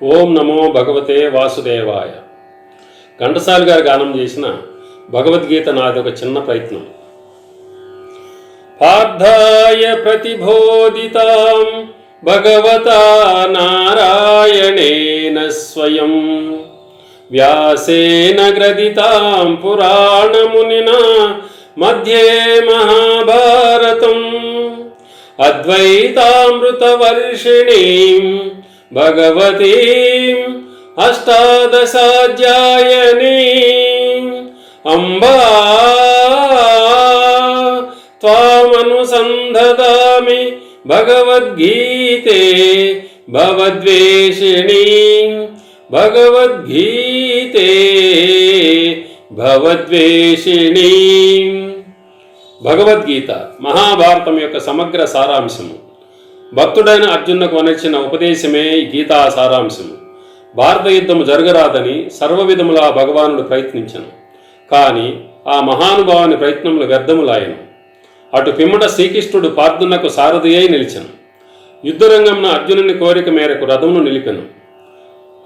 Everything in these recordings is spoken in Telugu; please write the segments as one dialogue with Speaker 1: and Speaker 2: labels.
Speaker 1: ఓం నమో భగవతే వాసుదేవాయ. ఘంటసాల గారు గానం చేసిన భగవద్గీత నాదొక చిన్న ప్రయత్నం. పార్థాయ ప్రతిబోధితాం భగవతా నారాయణేన స్వయం వ్యాసేన గ్రథితాం పురాణమునినా మధ్యే మహాభారతం అద్వైతామృతవర్షిణీం భగవతీం అష్టాదశాధ్యాయనీం అంబా త్వామనుసంధదామి భగవద్గీతే భవద్వేషిణీం భగవద్గీతే భవద్వేషిణీం. భగవద్గీత మహాభారతం యొక్క సమగ్ర సారాంశము. భక్తుడైన అర్జునుకు వనర్చిన ఉపదేశమే ఈ గీతా సారాంశము. భారత యుద్ధము జరగరాదని సర్వవిధములా భగవానుడు ప్రయత్నించను, కానీ ఆ మహానుభావుని ప్రయత్నములు వ్యర్థములాయను. అటు పిమ్మట శ్రీకృష్ణుడు పార్థునకు సారథి అయి నిలిచెను. యుద్ధరంగంన అర్జునుని కోరిక మేరకు రథమును నిలిపెను.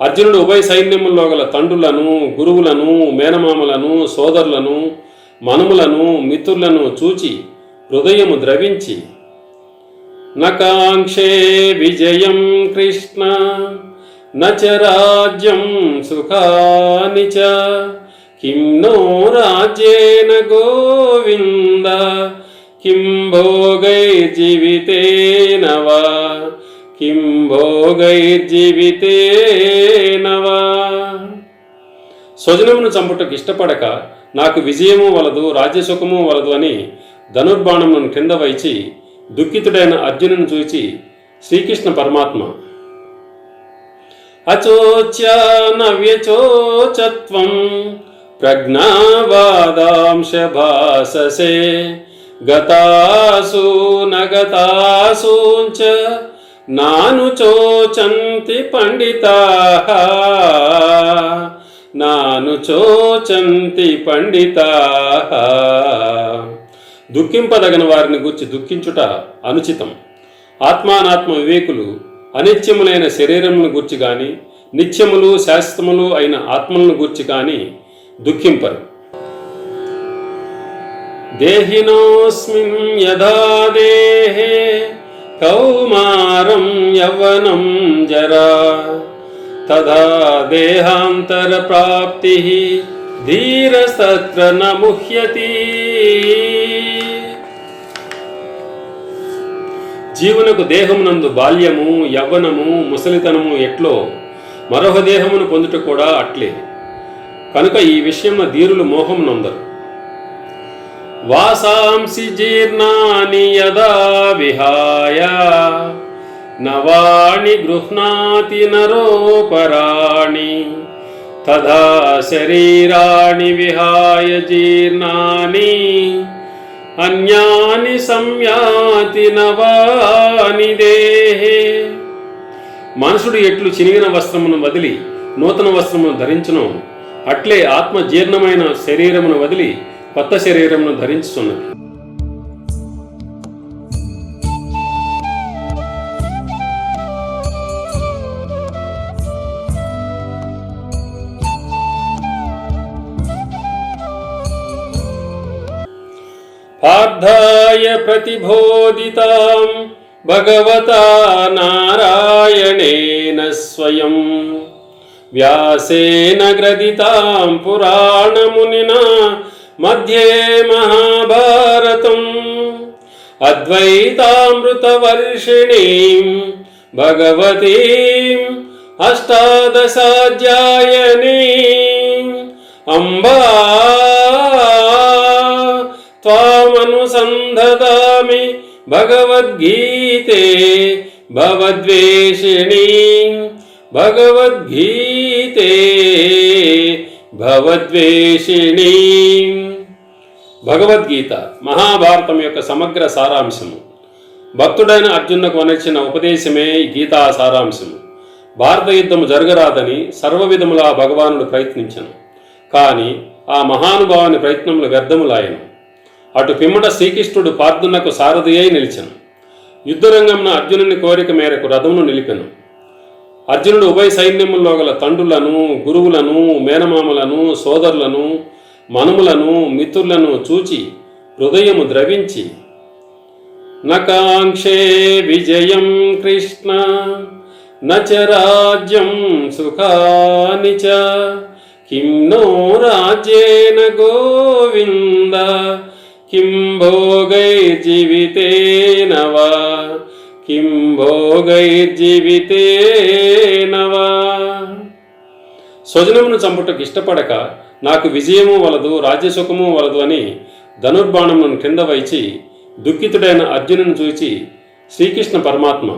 Speaker 1: అర్జునుడు ఉభయ సైన్యముల్లో గల తండ్రులను, గురువులను, మేనమామలను, సోదరులను, మనుములను, మిత్రులను చూచి హృదయము ద్రవించి, నకాంక్షే విజయం కృష్ణ నచ రాజ్యం సుఖాని చ కిం నో రాజ్యేన గోవింద కిం భోగైర్జీవితేన వా కిం భోగైర్జీవితేన వా. స్వజనమును చంపుటకు ఇష్టపడక నాకు విజయము వలదు, రాజ్యసుఖము వలదు అని ధనుర్బాణములను క్రింద వైచి దుఃఖితుడైన అర్జునుని చూచి శ్రీకృష్ణ పరమాత్మ, అచోచ్య నవ్యచోచత్వం ప్రజ్ఞావాదాంశ భాససే గతాసు నగతాసూంచ నాను చోచంతి పండితాః నాను చోచంతి పండితాః. దుఃఖింపదగిన వారిని గూర్చి దుఃఖించుట అనుచితం. ఆత్మానాత్మ వివేకులు అనిత్యములైన శరీరమును గూర్చి గాని నిత్యములు శాశ్వతములు అయిన ఆత్మలను గూర్చి గాని దుఃఖింపరు. దేహినోస్మిన్ యథా దేహే కౌమారం యవ్వనం జరా తథా దేహాంతర ప్రాప్తి ధీరస్తత్ర న ముహ్యతి. జీవునకు దేహమునందు బాల్యము, యవ్వనము, ముసలితనము ఎట్లో మరొక దేహమును పొందుట కూడా అట్లే. కనుక ఈ విషయమున ధీరులు మోహమునందరు. వాసాంసి జీర్ణాని యదా విహాయ నవాణి గృహ్ణాతి నరోపరాణి తథా శరీరాణి విహాయ జీర్ణాని అన్యాని సంయాతి నవాని దేహే. మనుషుడు ఎట్లు చినిగిన వస్త్రమును వదిలి నూతన వస్త్రమును ధరించును, అట్లే ఆత్మ జీర్ణమైన శరీరమును వదిలి కొత్త శరీరమును ధరించుతున్నది. పార్థాయ ప్రతిబోధితాం భగవతా నారాయణేన స్వయం వ్యాసేన గ్రథితాం పురాణమునినా మధ్యే మహాభారతం అద్వైతామృతవర్షిణీం భగవతీం అష్టాదశాధ్యాయనీం అంబా త్వామనుసంధదామి భగవద్గీతే భవద్వేషిణీం భగవద్గీతే భవద్వేషిణీం. భగవద్గీత మహాభారతం యొక్క సమగ్ర సారాంశము. భక్తుడైన అర్జునుకు వనర్చిన ఉపదేశమే ఈ గీతా సారాంశము. భారత యుద్ధము జరగరాదని సర్వవిధములా భగవానుడు ప్రయత్నించను, కానీ ఆ మహానుభావుని ప్రయత్నములు వ్యర్థములాయను. అటు పిమ్మట శ్రీకృష్ణుడు పార్థునకు సారథి అయి నిలిచెను. యుద్ధరంగంన అర్జునుని కోరిక మేరకు రథమును నిలిపెను. అర్జునుడు ఉభయ సైన్యముల్లో గల తండ్రులను, గురువులను, మేనమామలను, సోదరులను, మనుములను, మిత్రులను చూచి హృదయము ద్రవించి, నకాంక్షే విజయం కృష్ణ నచ రాజ్యం సుఖాని చ, కిం నో రాజ్యేన గోవింద కిం భోగైర్జీవితేన వా, కిం భోగైర్జీవితేన వా. స్వజనమును చంపుటకు ఇష్టపడక నాకు విజయము వలదు, రాజ్యసుఖము వలదు అని ధనుర్బాణమును క్రింద వైచి దుఃఖితుడైన అర్జునుని చూచి శ్రీకృష్ణ పరమాత్మ,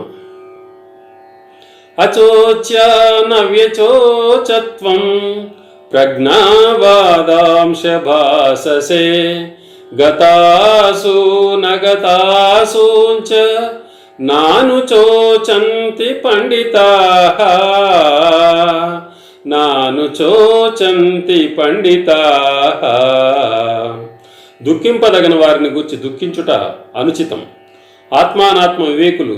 Speaker 1: అచోచ్య నవ్యచోచత్వం ప్రజ్ఞావాదాంశ భాససే, గతాసు నగతాసూంచ నాను చోచంతి పండితాః, నాను చోచంతి పండితాః. దుఃఖింపదగిన వారిని గూర్చి దుఃఖించుట అనుచితం. ఆత్మానాత్మ వివేకులు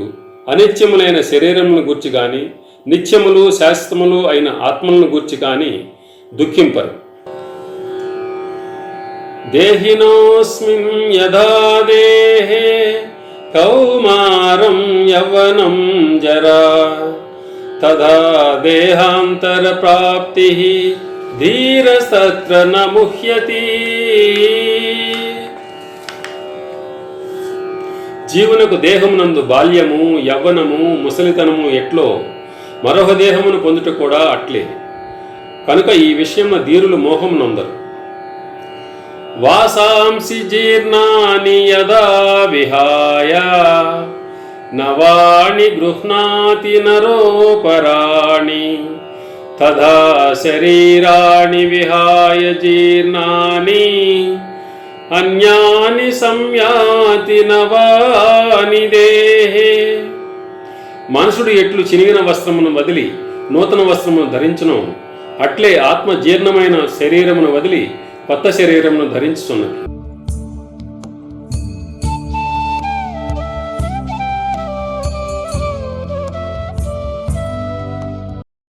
Speaker 1: అనిత్యములైన శరీరమును గూర్చి గాని నిత్యములు శాశ్వతములు అయిన ఆత్మలను గూర్చి గాని దుఃఖింపరు. దేహినోస్మిన్ యథా దేహే కౌమారం యవ్వనం జరా, తథా దేహాంతర ప్రాప్తి ధీరస్తత్ర న ముహ్యతి. జీవునకు దేహమునందు బాల్యము, యవ్వనము, ముసలితనము ఎట్లో మరొక దేహమును పొందుట కూడా అట్లే. కనుక ఈ విషయమున ధీరులు మోహం నొందరు. వాసాంసి జీర్ణాని యదా విహాయ నవాణి గృహ్ణాతి నరోపరాణి, తథా శరీరాణి విహాయ జీర్ణాని అన్యాని సంయాతి నవాని దేహే. మనుషుడు ఎట్లు చినిగిన వస్త్రమును వదిలి నూతన వస్త్రమును ధరించును, అట్లే ఆత్మ జీర్ణమైన శరీరమును వదిలి కొత్త శరీరమును ధరించుతున్నది.